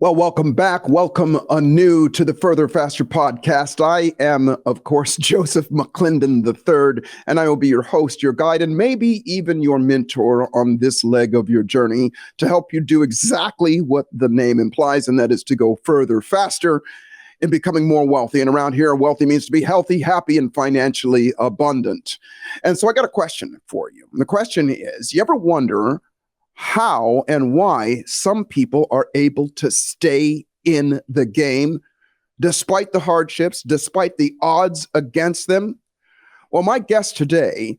Well, welcome back. Welcome anew to the Further Faster podcast. I am, of course, Joseph McClendon III, and I will be your host, your guide, and maybe even your mentor on this leg of your journey to help you do exactly what the name implies, and that is to go further, faster in becoming more wealthy. And around here, wealthy means to be healthy, happy, and financially abundant. And so I got a question for you. And the question is, you ever wonder how and why some people are able to stay in the game despite the hardships, despite the odds against them? Well, my guest today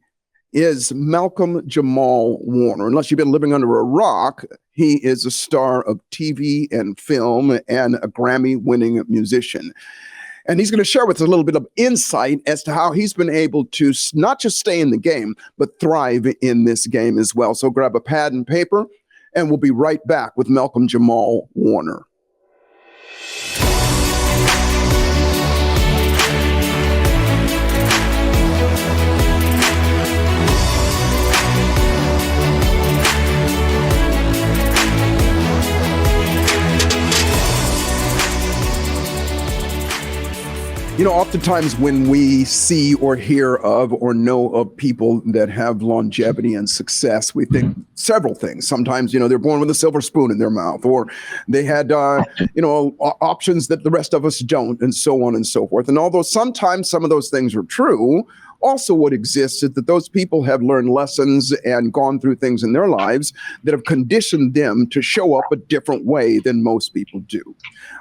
is Malcolm-Jamal Warner. Unless you've been living under a rock, he is a star of TV and film and a Grammy-winning musician. And he's going to share with us a little bit of insight as to how he's been able to not just stay in the game, but thrive in this game as well. So grab a pad and paper, and we'll be right back with Malcolm-Jamal Warner. You know, oftentimes when we see or hear of or know of people that have longevity and success, we think several things. Sometimes, you know, they're born with a silver spoon in their mouth, or they had, options that the rest of us don't, and so on and so forth. And although sometimes some of those things are true, also what exists is that those people have learned lessons and gone through things in their lives that have conditioned them to show up a different way than most people do.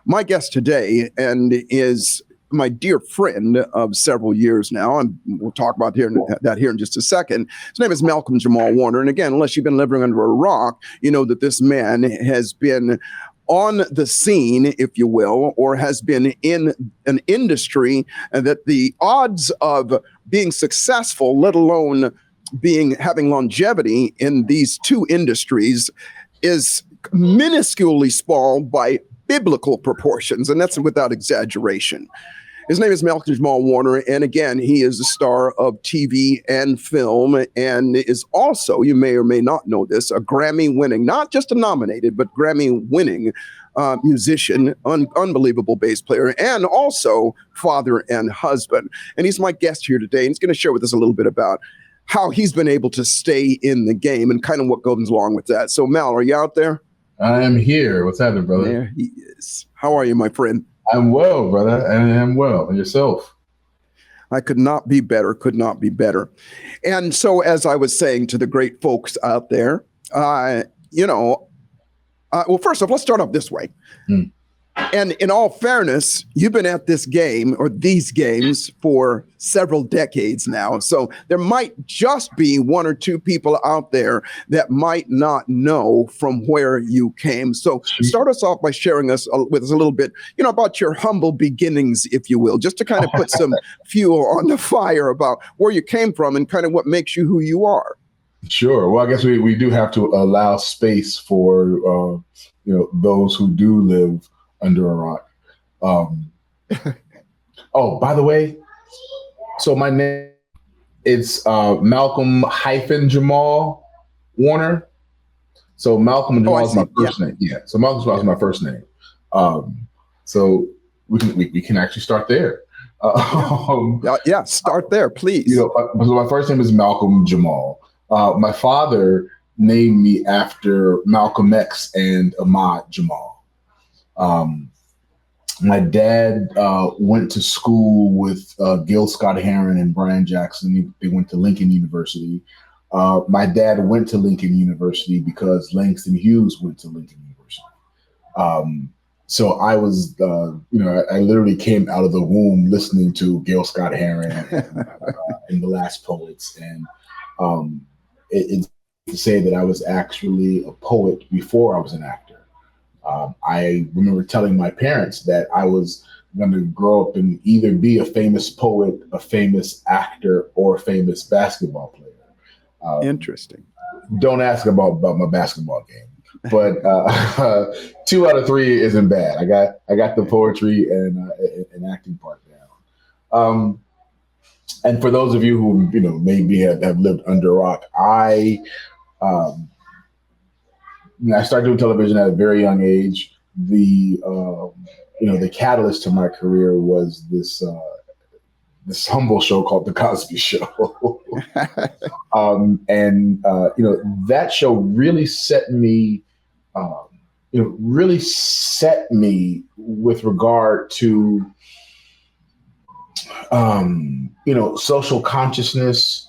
My guest today is my dear friend of several years now, and we'll talk about that here in just a second. His name is Malcolm-Jamal Warner. And again, unless you've been living under a rock, you know that this man has been on the scene, if you will, or has been in an industry that the odds of being successful, let alone having longevity in these two industries, is minusculely small by biblical proportions, and that's without exaggeration. His name is Malcolm-Jamal Warner, and again, he is a star of TV and film, and is also, you may or may not know this, a Grammy-winning, not just a nominated, but Grammy-winning musician, unbelievable bass player, and also father and husband. And he's my guest here today, and he's going to share with us a little bit about how he's been able to stay in the game and kind of what goes along with that. So, Mal, are you out there? I am here. What's happening, brother? There he is. How are you, my friend? I'm well, brother. I am well. And yourself? I could not be better. And so, as I was saying to the great folks out there, well, first off, let's start off this way. And in all fairness, you've been at this game or these games for several decades now. So there might just be one or two people out there that might not know from where you came. So start us off by sharing with us a little bit, about your humble beginnings, if you will, just to kind of put some fuel on the fire about where you came from and kind of what makes you who you are. Sure. Well, I guess we do have to allow space for, those who do live under a rock. Oh, by the way, so my name is Malcolm-Jamal Warner. So Malcolm-Jamal is my first name. Yeah. So Malcolm-Jamal is my first name. So we can actually start there. Start there, please. So my first name is Malcolm-Jamal. My father named me after Malcolm X and Ahmad Jamal. My dad went to school with Gil Scott-Heron and Brian Jackson. They went to Lincoln University. My dad went to Lincoln University because Langston Hughes went to Lincoln University. So I was, I literally came out of the womb listening to Gil Scott-Heron and The Last Poets. And it's to say that I was actually a poet before I was an actor. I remember telling my parents that I was going to grow up and either be a famous poet, a famous actor, or a famous basketball player. Interesting. Don't ask about my basketball game, but 2 out of 3 isn't bad. I got the poetry and acting part down. And for those of you who maybe have lived under a rock, I started doing television at a very young age. the catalyst to my career was this humble show called The Cosby Show. That show really set me, with regard to, social consciousness,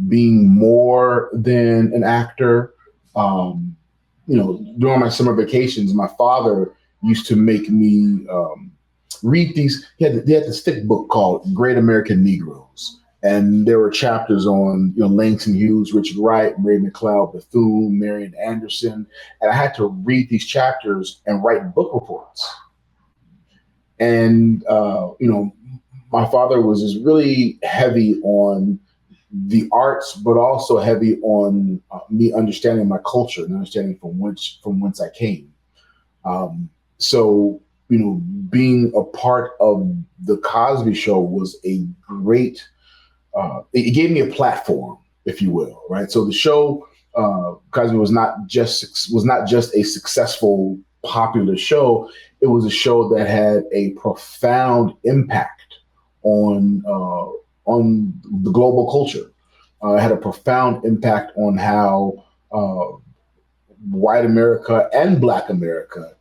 being more than an actor. During my summer vacations, my father used to make me read these. They had this thick book called Great American Negroes. And there were chapters on, Langston Hughes, Richard Wright, Ray McLeod, Bethune, Marian Anderson. And I had to read these chapters and write book reports. And, my father was just really heavy on the arts, but also heavy on me understanding my culture and understanding from whence I came. So, being a part of The Cosby Show was a great, it gave me a platform, if you will, right? So the show, Cosby was not just a successful, popular show. It was a show that had a profound impact on the global culture. It had a profound impact on how white America and Black America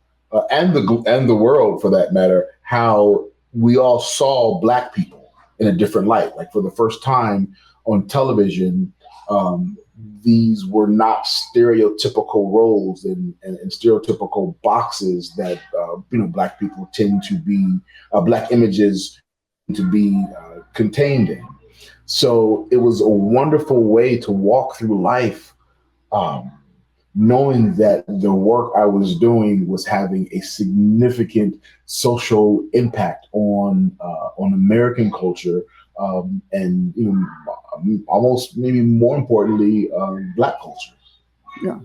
and the world, for that matter, how we all saw Black people in a different light. Like, for the first time on television, these were not stereotypical roles and stereotypical boxes that Black people tend to be, Black images to be contained in. So it was a wonderful way to walk through life, knowing that the work I was doing was having a significant social impact on American culture, and almost maybe more importantly, Black culture. Yeah.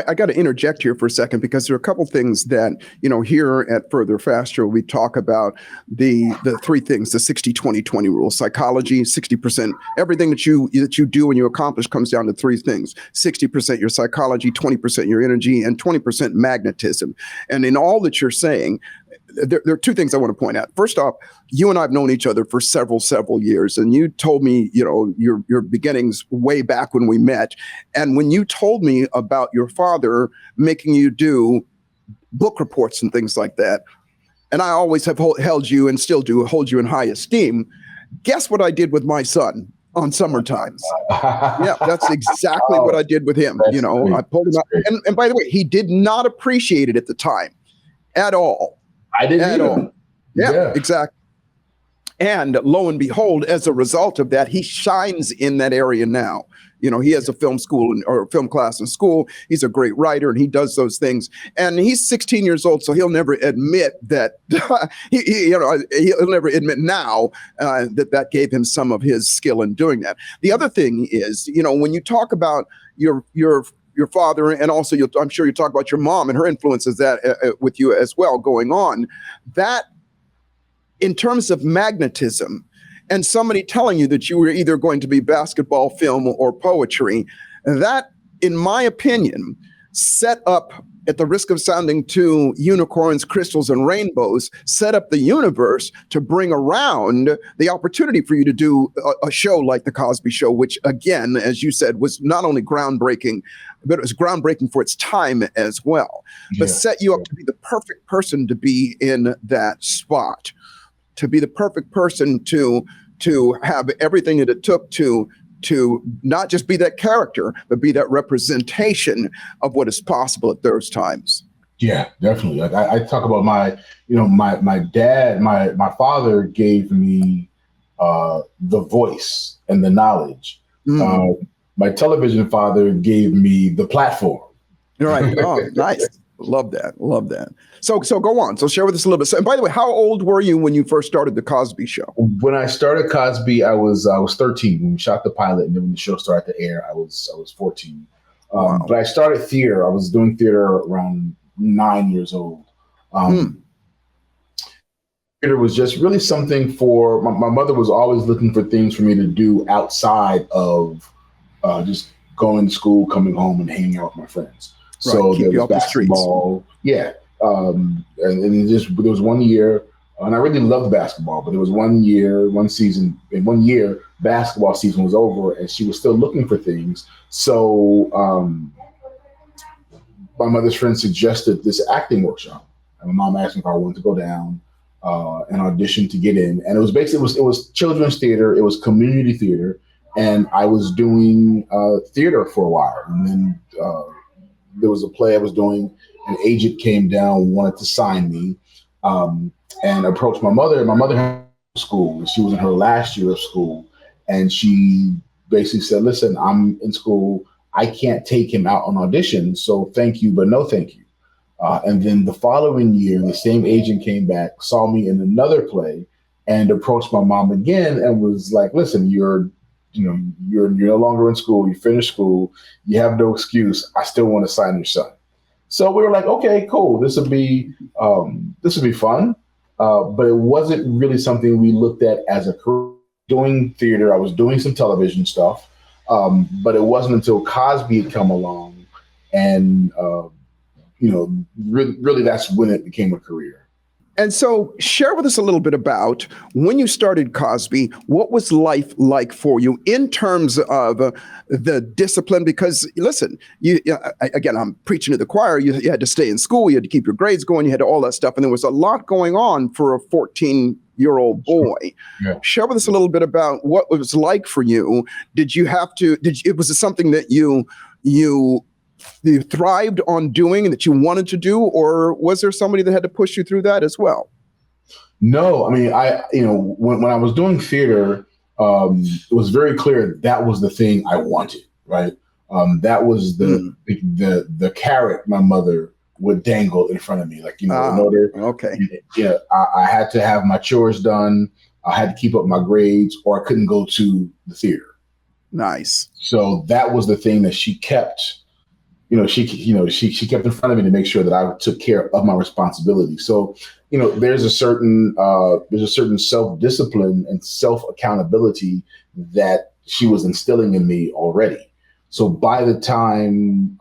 I got to interject here for a second, because there are a couple things that, here at Further Faster, we talk about the three things, the 60-20-20 rule. Psychology, 60%, everything that you do and you accomplish comes down to three things: 60% your psychology, 20% your energy, and 20% magnetism. And in all that you're saying, there are two things I want to point out. First off, you and I have known each other for several years, and you told me, your beginnings way back when we met. And when you told me about your father making you do book reports and things like that, and I always have held you and still do hold you in high esteem. Guess what I did with my son on summer times? Yeah, that's exactly what I did with him. Great. I pulled him out. And by the way, he did not appreciate it at the time at all. I didn't at all. Yeah, exactly. And lo and behold, as a result of that, he shines in that area now. He has a film school or film class in school. He's a great writer, and he does those things. And he's 16 years old, so he'll never admit that. He'll never admit now that gave him some of his skill in doing that. The other thing is, when you talk about your father, and also I'm sure you talk about your mom and her influences that with you as well going on, that in terms of magnetism and somebody telling you that you were either going to be basketball, film, or poetry, that, in my opinion, set up, at the risk of sounding too unicorns, crystals, and rainbows, set up the universe to bring around the opportunity for you to do a show like The Cosby Show, which, again, as you said, was not only groundbreaking, but it was groundbreaking for its time as well, but set you up to be the perfect person to be in that spot, to be the perfect person to have everything that it took to not just be that character, but be that representation of what is possible at those times. Yeah, definitely. Like I talk about my dad, my father gave me the voice and the knowledge. Mm. My television father gave me the platform. Right. Oh, nice. Love that. So go on. So share with us a little bit. So, and by the way, how old were you when you first started The Cosby Show? When I started Cosby, I was 13 when we shot the pilot, and then when the show started to air, I was 14. Wow. But I started theater. I was doing theater around 9 years old. Theater was just really something for my mother was always looking for things for me to do outside of just going to school, coming home, and hanging out with my friends. So there was basketball. Yeah. And there was 1 year, and I really loved basketball, but there was 1 year, 1 season, in 1 year, basketball season was over, and she was still looking for things. So my mother's friend suggested this acting workshop, and my mom asked me if I wanted to go down and audition to get in. And it was basically it was children's theater, it was community theater, and I was doing theater for a while, and then there was a play I was doing. An agent came down, wanted to sign me, and approached my mother. My mother had school, and she was in her last year of school, and she basically said, "Listen, I'm in school. I can't take him out on audition, so thank you, but no thank you." And then the following year, the same agent came back, saw me in another play, and approached my mom again and was like, "Listen, you're no longer in school. You finished school. You have no excuse. I still want to sign your son." So we were like, "Okay, cool. This would be fun." But it wasn't really something we looked at as a career. Doing theater, I was doing some television stuff, but it wasn't until Cosby had come along, and really that's when it became a career. And so share with us a little bit about when you started Cosby, what was life like for you in terms of the discipline? Because listen, again, I'm preaching to the choir. You had to stay in school. You had to keep your grades going. You had all that stuff. And there was a lot going on for a 14-year-old boy. Yeah. Share with us a little bit about what it was like for you. Was it something that you thrived on doing and that you wanted to do, or was there somebody that had to push you through that as well? No, I mean, when I was doing theater, it was very clear that was the thing I wanted, right? That was the carrot my mother would dangle in front of me, like, in order. Okay. Yeah, I had to have my chores done. I had to keep up my grades, or I couldn't go to the theater. Nice. So that was the thing that she kept. She kept in front of me to make sure that I took care of my responsibility. So, there's a certain self-discipline and self-accountability that she was instilling in me already. So by the time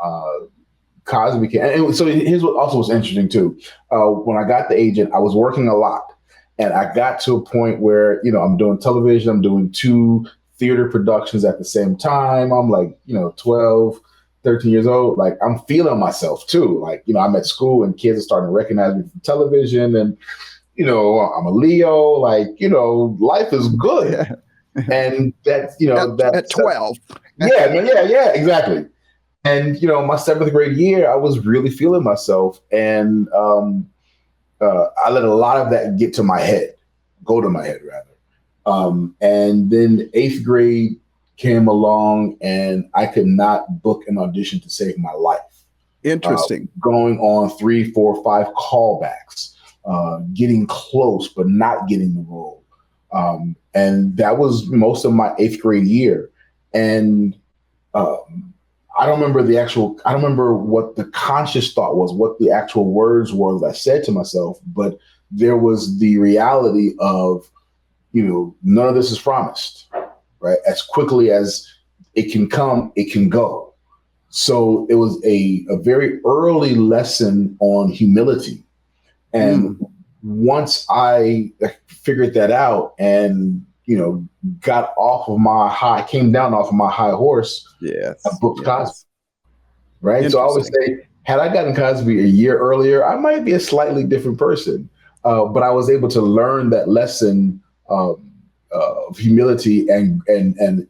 Cosby came, and so here's what also was interesting too. When I got the agent, I was working a lot, and I got to a point where, I'm doing television, I'm doing 2 theater productions at the same time. I'm like, 12, 13 years old, like I'm feeling myself too. Like, I'm at school and kids are starting to recognize me from television, and, I'm a Leo, like, life is good. Yeah. And that's, at 12. Yeah, exactly. And, my 7th grade year, I was really feeling myself. And I let a lot of that go to my head rather. And then 8th grade came along, and I could not book an audition to save my life. Interesting. Going on 3, 4, 5 callbacks, getting close, but not getting the role. And that was most of my 8th grade year. And I don't remember what the conscious thought was, what the actual words were that I said to myself, but there was the reality of, none of this is promised. Right. As quickly as it can come, it can go. So it was a very early lesson on humility. And once I figured that out and, got off of came down off of my high horse, I booked Cosby. Right. So I always say, had I gotten Cosby a year earlier, I might be a slightly different person. But I was able to learn that lesson of humility and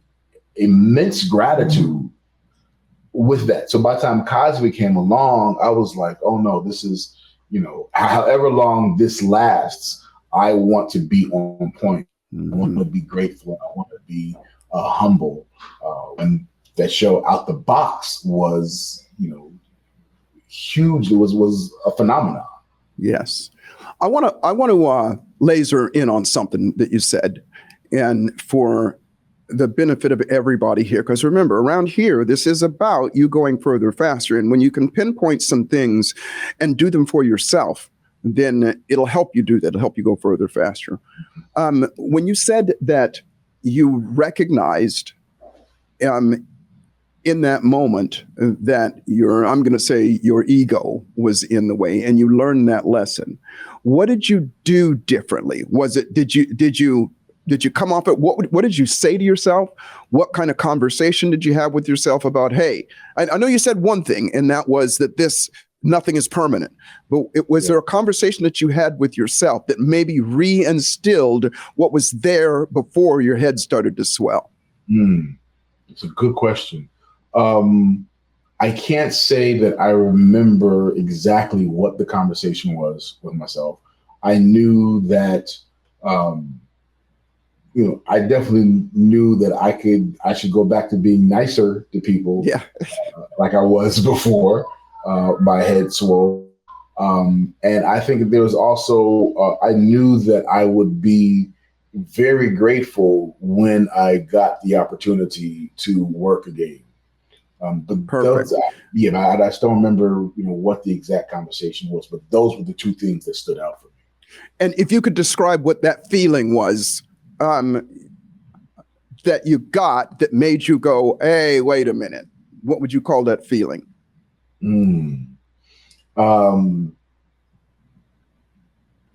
immense gratitude with that. So by the time Cosby came along, I was like, oh no, this is, however long this lasts, I want to be on point. I want to be grateful. I want to be humble. And that show Out the Box was, huge. It was a phenomenon. Yes. I want to laser in on something that you said. And for the benefit of everybody here, because remember, around here, this is about you going further, faster. And when you can pinpoint some things and do them for yourself, then it'll help you do that. It'll help you go further, faster. When you said that you recognized in that moment that I'm going to say your ego was in the way, and you learned that lesson. What did you do differently? Did you come off it? What did you say to yourself? What kind of conversation did you have with yourself about, hey, I know you said one thing, and that was that nothing is permanent, but was there a conversation that you had with yourself that maybe re-instilled what was there before your head started to swell? It's a good question. I can't say that I remember exactly what the conversation was with myself. I knew that, I definitely knew that I should go back to being nicer to people, like I was before. My head swole. And I think there was also, I knew that I would be very grateful when I got the opportunity to work again. Perfect. I still remember, what the exact conversation was, but those were the two things that stood out for me. And if you could describe what that feeling was, that you got that made you go, hey, wait a minute, what would you call that feeling?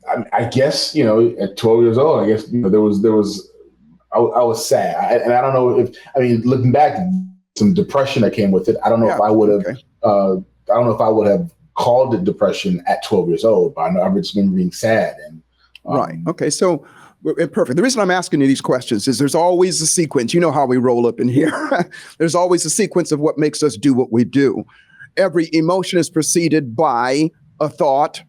I guess, at 12 years old, I guess, I was sad. And I don't know looking back, some depression that came with it. I don't know if I would have, I don't know if I would have called it depression at 12 years old, but I just remember being sad. And right. Okay. So perfect. The reason I'm asking you these questions is there's always a sequence. You know how we roll up in here. There's always a sequence of what makes us do what we do. Every emotion is preceded by a thought.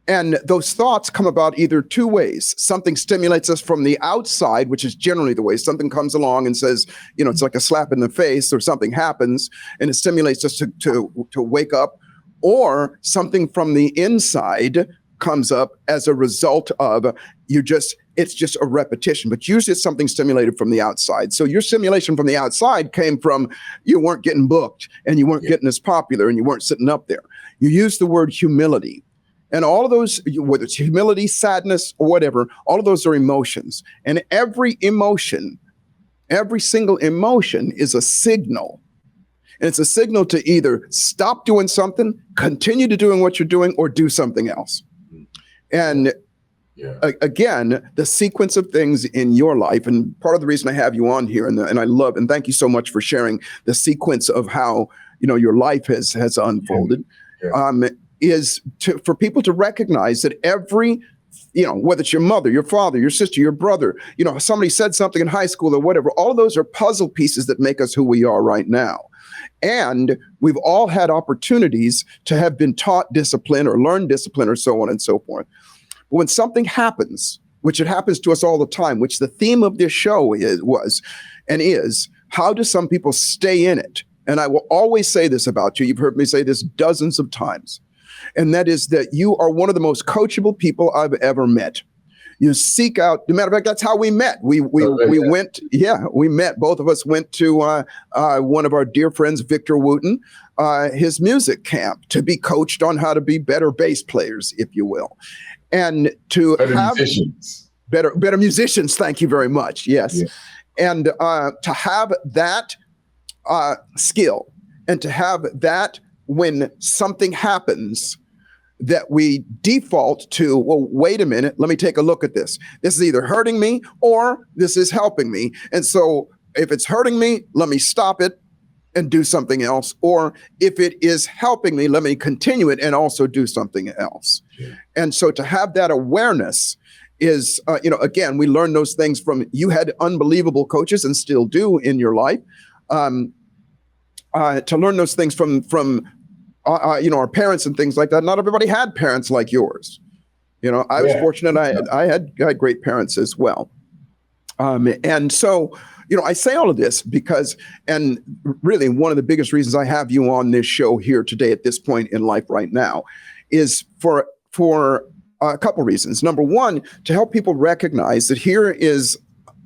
And those thoughts come about either two ways. Something stimulates us from the outside, which is generally the way something comes along and says, it's like a slap in the face, or something happens and it stimulates us to wake up, or something from the inside comes up as a result of it's just a repetition, but usually it's something stimulated from the outside. So your stimulation from the outside came from you weren't getting booked and you weren't getting as popular and you weren't sitting up there. You used the word humility. And all of those, whether it's humility, sadness, or whatever, all of those are emotions. And every single emotion is a signal. And it's a signal to either stop doing something, continue to doing what you're doing, or do something else. And again, the sequence of things in your life, and part of the reason I have you on here, and I love, and thank you so much for sharing the sequence of how, your life has unfolded. Is for people to recognize that every, whether it's your mother, your father, your sister, your brother, somebody said something in high school or whatever, all of those are puzzle pieces that make us who we are right now. And we've all had opportunities to have been taught discipline or learned discipline or so on and so forth. But when something happens, which it happens to us all the time, which the theme of this show is, how do some people stay in it? And I will always say this about you. You've heard me say this dozens of times. And that is that you are one of the most coachable people I've ever met. You seek out, as a matter of fact, that's how we met. We met, both of us went to one of our dear friends, Victor Wooten, his music camp to be coached on how to be better bass players, if you will. And to have better musicians. Thank you very much. Yes. Yeah. And to have that skill and to have that when something happens that we default to, well, wait a minute, let me take a look at this. This is either hurting me or this is helping me. And so if it's hurting me, let me stop it and do something else. Or if it is helping me, let me continue it and also do something else. Yeah. And so to have that awareness is, again, we learn those things from, you had unbelievable coaches and still do in your life. To learn those things from our parents and things like that. Not everybody had parents like yours. I was fortunate. I had great parents as well. And so, I say all of this because, and really one of the biggest reasons I have you on this show here today at this point in life right now is for a couple reasons. Number one, to help people recognize that here is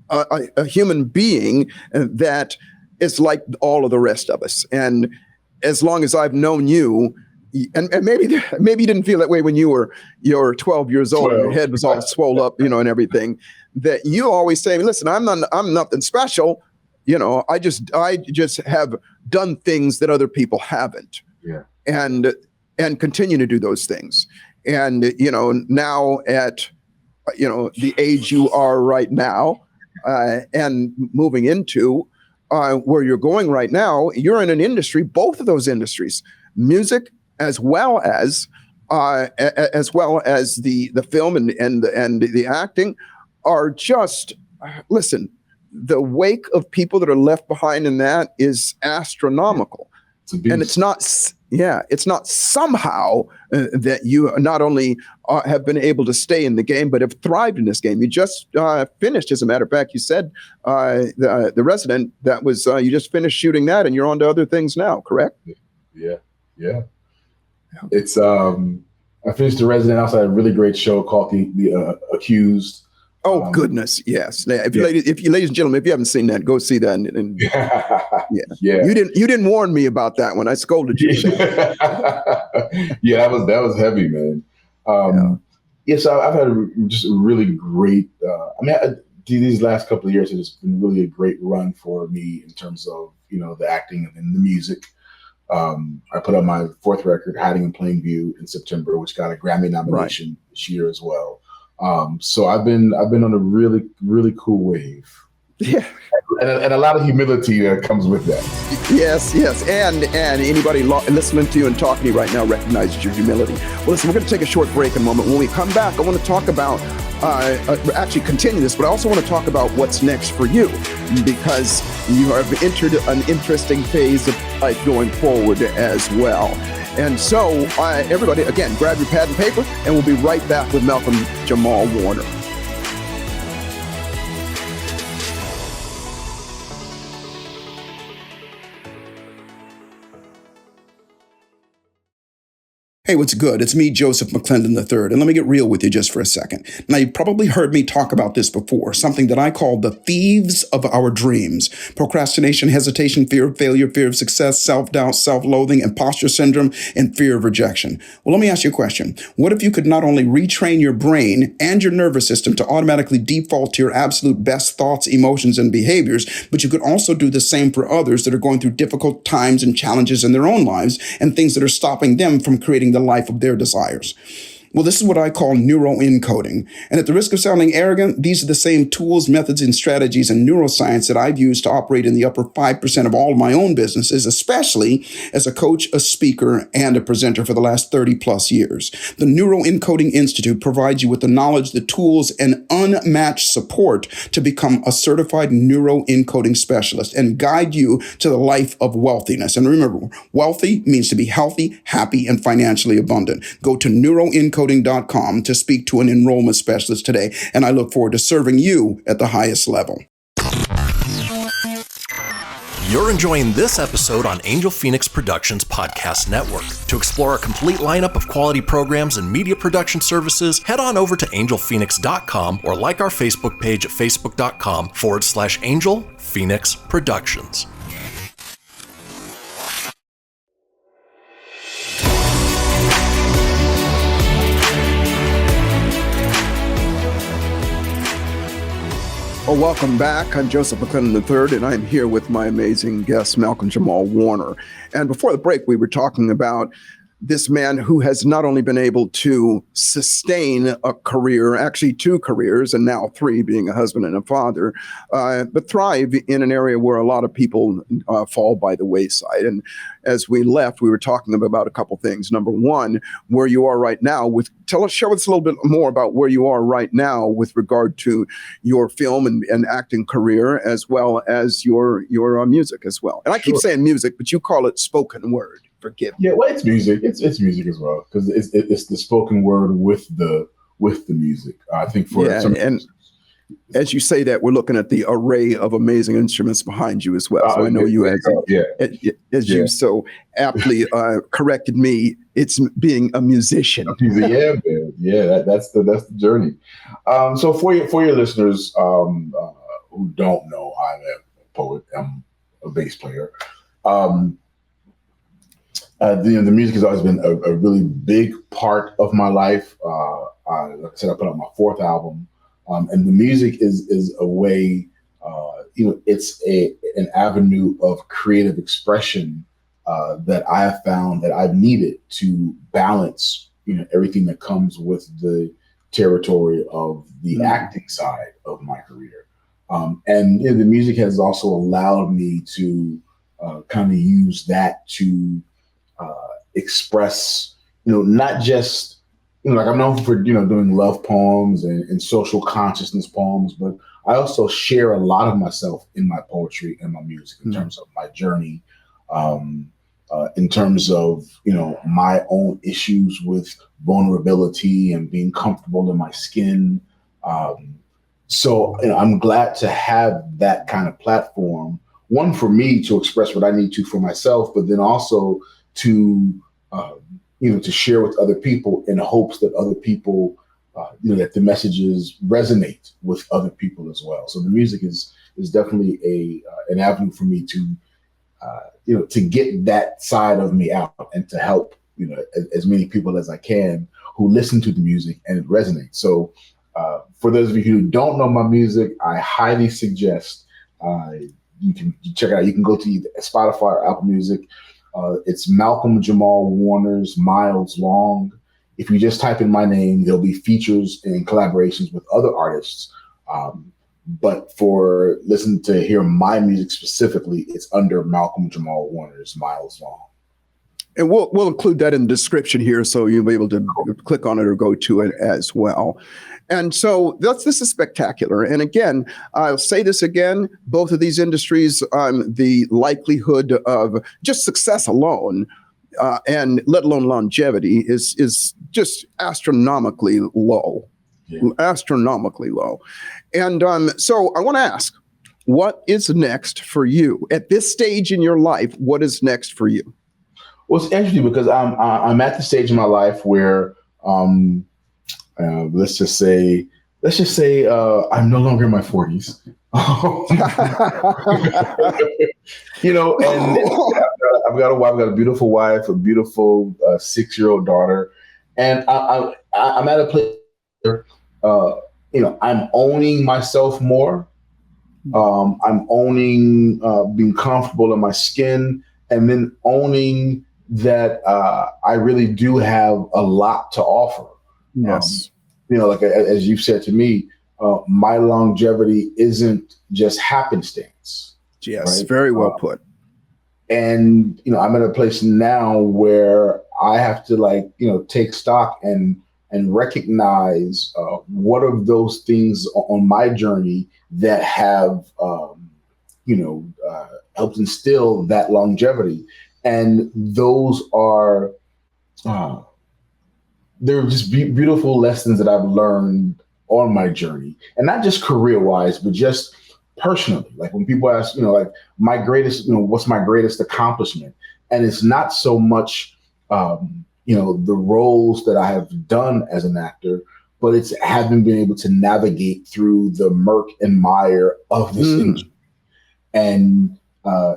a human being that is like all of the rest of us. And as long as I've known you, and maybe you didn't feel that way when you were 12 years old, and your head was all swole up, and everything, that you always say, listen, I'm nothing special, I just have done things that other people haven't. Yeah. And continue to do those things. And, now at, the age you are right now, and moving into where you're going right now, you're in an industry, both of those industries, music as well as the film and the acting, are just, listen, the wake of people that are left behind in that is astronomical. And it's not somehow that you not only have been able to stay in the game, but have thrived in this game. You just finished, as a matter of fact, you said the Resident, that was, you just finished shooting that and you're on to other things now, correct? Yeah. It's, I finished The Resident. I also had a really great show called The Accused. Oh, goodness, yes. If you, ladies and gentlemen, if you haven't seen that, go see that. And yeah. You didn't warn me about that one. I scolded you. Yeah, that was heavy, man. So I've had just a really great. These last couple of years have just been really a great run for me in terms of the acting and the music. I put out my fourth record, Hiding in Plain View, in September, which got a Grammy nomination this year as well. So I've been on a really, really cool wave. Yeah. And a lot of humility comes with that. Yes. And anybody listening to you and talking to you right now recognizes your humility. Well, listen, we're going to take a short break in a moment. When we come back, I want to talk about, actually continue this, but I also want to talk about what's next for you, because you have entered an interesting phase of life going forward as well. And so, everybody, again, grab your pad and paper, and we'll be right back with Malcolm-Jamal Warner. Hey, what's good? It's me, Joseph McClendon III, and let me get real with you just for a second. Now, you've probably heard me talk about this before, something that I call the thieves of our dreams. Procrastination, hesitation, fear of failure, fear of success, self-doubt, self-loathing, imposter syndrome, and fear of rejection. Well, let me ask you a question. What if you could not only retrain your brain and your nervous system to automatically default to your absolute best thoughts, emotions, and behaviors, but you could also do the same for others that are going through difficult times and challenges in their own lives and things that are stopping them from creating the life of their desires? Well, this is what I call neuroencoding. And at the risk of sounding arrogant, these are the same tools, methods, and strategies in neuroscience that I've used to operate in the upper 5% of all of my own businesses, especially as a coach, a speaker, and a presenter for the last 30 plus years. The Neuroencoding Institute provides you with the knowledge, the tools, and unmatched support to become a certified neuroencoding specialist and guide you to the life of wealthiness. And remember, wealthy means to be healthy, happy, and financially abundant. Go to neuroencoding.com to speak to an enrollment specialist today, and I look forward to serving you at the highest level. You're enjoying this episode on Angel Phoenix Productions Podcast Network. To explore a complete lineup of quality programs and media production services, head on over to angelphoenix.com or like our Facebook page at facebook.com/Angel Phoenix Productions. Well, welcome back. I'm Joseph McClendon III, and I'm here with my amazing guest, Malcolm-Jamal Warner. And before the break, we were talking about this man who has not only been able to sustain a career, actually 2 careers, and now 3, being a husband and a father, but thrive in an area where a lot of people fall by the wayside. And as we left, we were talking about a couple things. Number one, where you are right now share with us a little bit more about where you are right now with regard to your film and acting career, as well as your music as well. And I keep saying music, but you call it spoken word. Forgive me. Yeah, well, it's music. It's music as well, because it's the spoken word with the music. I think and as you say that, we're looking at the array of amazing instruments behind you as well. So I know you, as you so aptly corrected me, it's being a musician. Yeah, man. Yeah, that's the journey. So for your listeners who don't know, I'm a poet. I'm a bass player. The music has always been a really big part of my life. Like I said, I put out my 4th album, and the music is a way it's an avenue of creative expression that I have found that I've needed to balance, everything that comes with the territory of the acting side of my career. And the music has also allowed me to kind of use that to express, not just, like I'm known for, doing love poems and social consciousness poems, but I also share a lot of myself in my poetry and my music in terms of my journey, in terms of, my own issues with vulnerability and being comfortable in my skin. So I'm glad to have that kind of platform, one for me to express what I need to for myself, but then also to, to share with other people in hopes that other people, that the messages resonate with other people as well. So the music is definitely an avenue for me to, to get that side of me out and to help, as many people as I can who listen to the music and it resonates. So for those of you who don't know my music, I highly suggest you can check it out. You can go to either Spotify or Apple Music. It's Malcolm-Jamal Warner's Miles Long. If you just type in my name, there'll be features and collaborations with other artists. But for listening to hear my music specifically, it's under Malcolm-Jamal Warner's Miles Long. And we'll include that in the description here, so you'll be able to click on it or go to it as well. And so this is spectacular. And again, I'll say this again, both of these industries, the likelihood of just success alone, and let alone longevity, is just astronomically low. Yeah. Astronomically low. And so I want to ask, what is next for you? At this stage in your life, what is next for you? Well, it's interesting because I'm at the stage in my life where let's just say I'm no longer in my 40s. And I've got a wife, I've got a beautiful wife, a beautiful 6-year-old daughter, and I'm at a place where I'm owning myself more. I'm owning being comfortable in my skin, and then owning that I really do have a lot to offer. Yes. Like as you've said to me, my longevity isn't just happenstance. Yes, right? Very well put. And, I'm at a place now where I have to take stock and recognize what of those things on my journey that have, helped instill that longevity. And those are, they're just beautiful lessons that I've learned on my journey, and not just career-wise, but just personally. Like when people ask, my greatest, what's my greatest accomplishment? And it's not so much, the roles that I have done as an actor, but it's having been able to navigate through the murk and mire of this industry and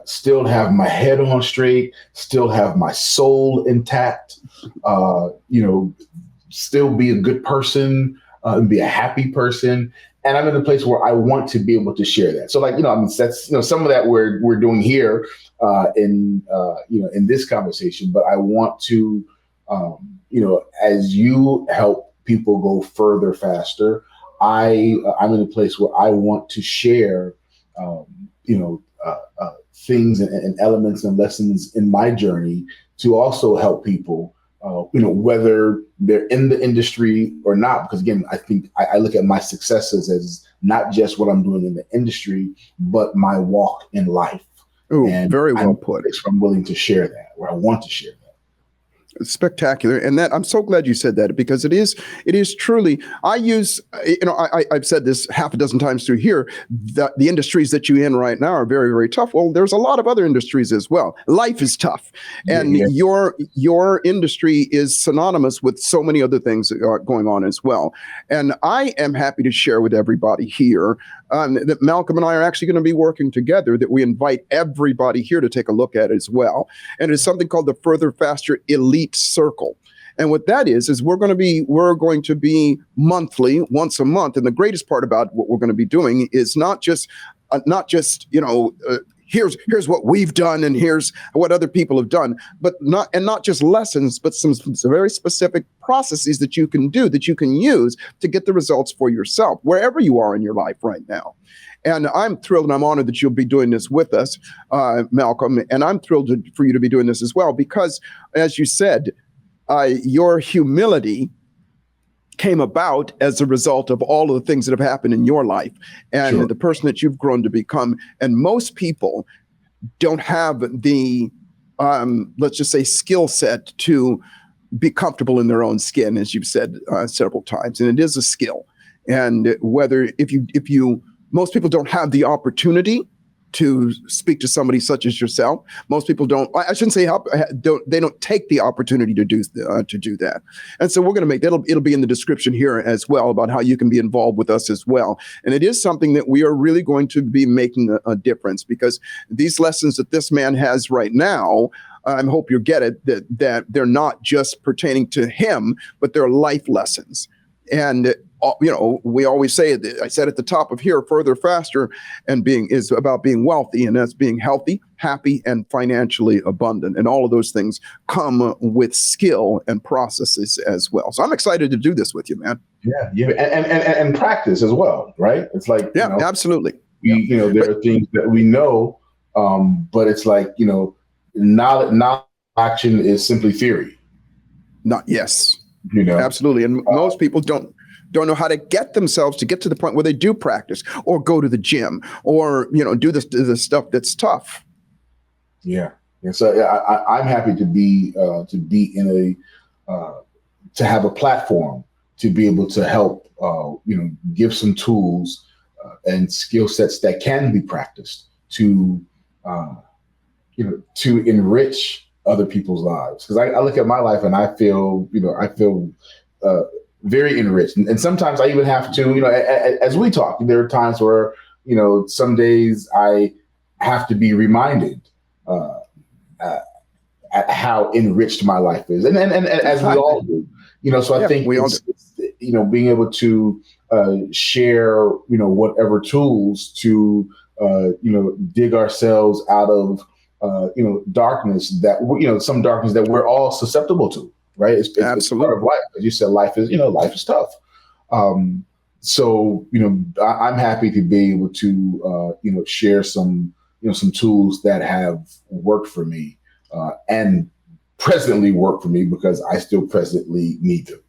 still have my head on straight, still have my soul intact, still be a good person, and be a happy person. And I'm in a place where I want to be able to share that. So that's, some of that we're doing here in this conversation, but I want to, as you help people go further, faster, I'm in a place where I want to share, things and elements and lessons in my journey to also help people, whether they're in the industry or not. Because again, I think I look at my successes as not just what I'm doing in the industry, but my walk in life. Oh, very well put. I'm willing to share that, or I want to share that. Spectacular. And that I'm so glad you said that, because it is truly, I've said this half a dozen times through here, that the industries that you're in right now are very, very tough. Well, there's a lot of other industries as well. Life is tough. And your industry is synonymous with so many other things that are going on as well. And I am happy to share with everybody here that Malcolm and I are actually going to be working together, that we invite everybody here to take a look at as well. And it's something called the Further Faster Elite Circle. And what that is we're going to be monthly, once a month. And the greatest part about what we're going to be doing is not just not just, here's what we've done and here's what other people have done, but not just lessons, but some very specific processes that you can do, that you can use to get the results for yourself, wherever you are in your life right now. And I'm thrilled and I'm honored that you'll be doing this with us, Malcolm. And I'm thrilled for you to be doing this as well, because as you said, your humility came about as a result of all of the things that have happened in your life and Sure. the person that you've grown to become. And most people don't have the, let's just say, skill set to be comfortable in their own skin, as you've said several times. And it is a skill. And most people don't have the opportunity to speak to somebody such as yourself. Most people don't. I shouldn't say help. They don't take the opportunity to do that. And so we're going to make that. It'll be in the description here as well about how you can be involved with us as well. And it is something that we are really going to be making a difference, because these lessons that this man has right now, I hope you get it, that they're not just pertaining to him, but they're life lessons. And we always say, I said at the top of here, further, faster, and is about being wealthy, and that's being healthy, happy, and financially abundant. And all of those things come with skill and processes as well. So I'm excited to do this with you, man. Yeah, and practice as well, right? It's like, absolutely. There are things that we know, but it's like, knowledge action is simply theory. Yes. Absolutely. And most people don't know how to get themselves to get to the point where they do practice or go to the gym or, do the stuff that's tough. Yeah. And so I'm happy to be in to have a platform to be able to help, give some tools and skill sets that can be practiced to enrich other people's lives. Because I look at my life and I feel very enriched. And sometimes I even have to, as we talk, there are times where, some days I have to be reminded at how enriched my life is. And as we all do, so I think it's, being able to share, whatever tools to, dig ourselves out of, darkness that, some darkness that we're all susceptible to, right? It's part of life. As you said, life is tough. So, I'm happy to be able to, share some tools that have worked for me and presently work for me, because I still presently need them.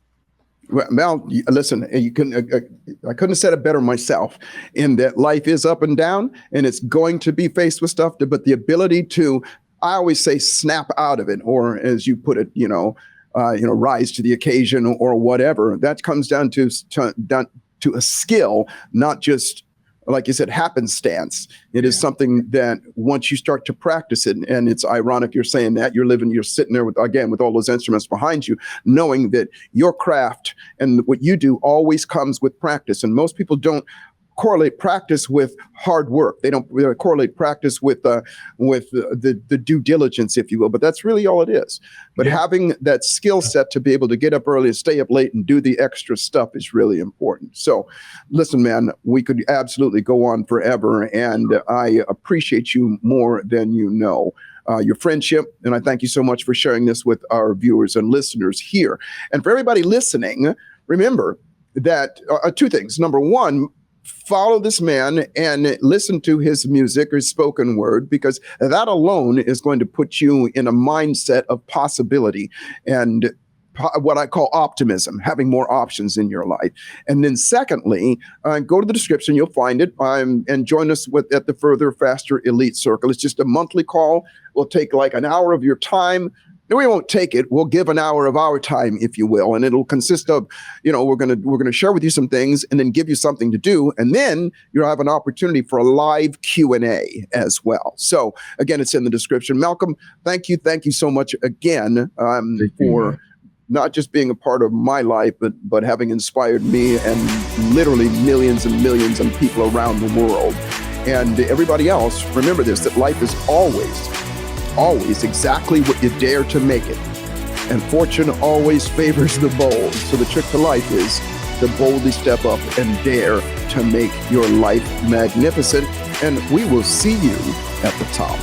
Well, Mel, listen, I couldn't have said it better myself, in that life is up and down, and it's going to be faced with stuff, but the ability to, I always say, snap out of it, or as you put it, rise to the occasion or whatever. That comes down to a skill, not just, like you said, happenstance. It is something that once you start to practice it, and it's ironic you're saying that, you're sitting there with all those instruments behind you, knowing that your craft and what you do always comes with practice. And most people don't correlate practice with hard work. They don't correlate practice with the due diligence, if you will, but that's really all it is. But having that skill set to be able to get up early and stay up late and do the extra stuff is really important. So listen, man, we could absolutely go on forever, and I appreciate you more than you know. Your friendship, and I thank you so much for sharing this with our viewers and listeners here. And for everybody listening, remember that two things. Number one, follow this man and listen to his music or spoken word, because that alone is going to put you in a mindset of possibility and what I call optimism, having more options in your life. And then secondly, go to the description, you'll find it, and join us at the Further, Faster Elite Circle. It's just a monthly call. We'll take like an hour of your time. No, we won't take it. We'll give an hour of our time, if you will, and it'll consist of, we're gonna share with you some things, and then give you something to do, and then you'll have an opportunity for a live Q&A as well. So again, it's in the description. Malcolm, thank you so much again for not just being a part of my life, but having inspired me and literally millions and millions of people around the world. And everybody else, remember this: that life is always exactly what you dare to make it. And fortune always favors the bold. So the trick to life is to boldly step up and dare to make your life magnificent. and we will see you at the top.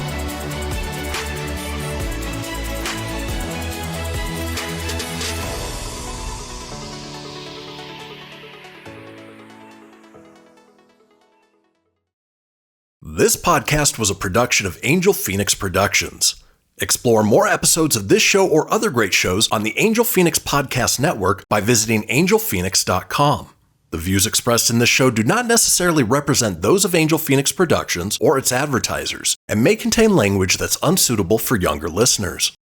This podcast was a production of Angel Phoenix Productions. Explore more episodes of this show or other great shows on the Angel Phoenix Podcast Network by visiting angelphoenix.com. The views expressed in this show do not necessarily represent those of Angel Phoenix Productions or its advertisers and may contain language that's unsuitable for younger listeners.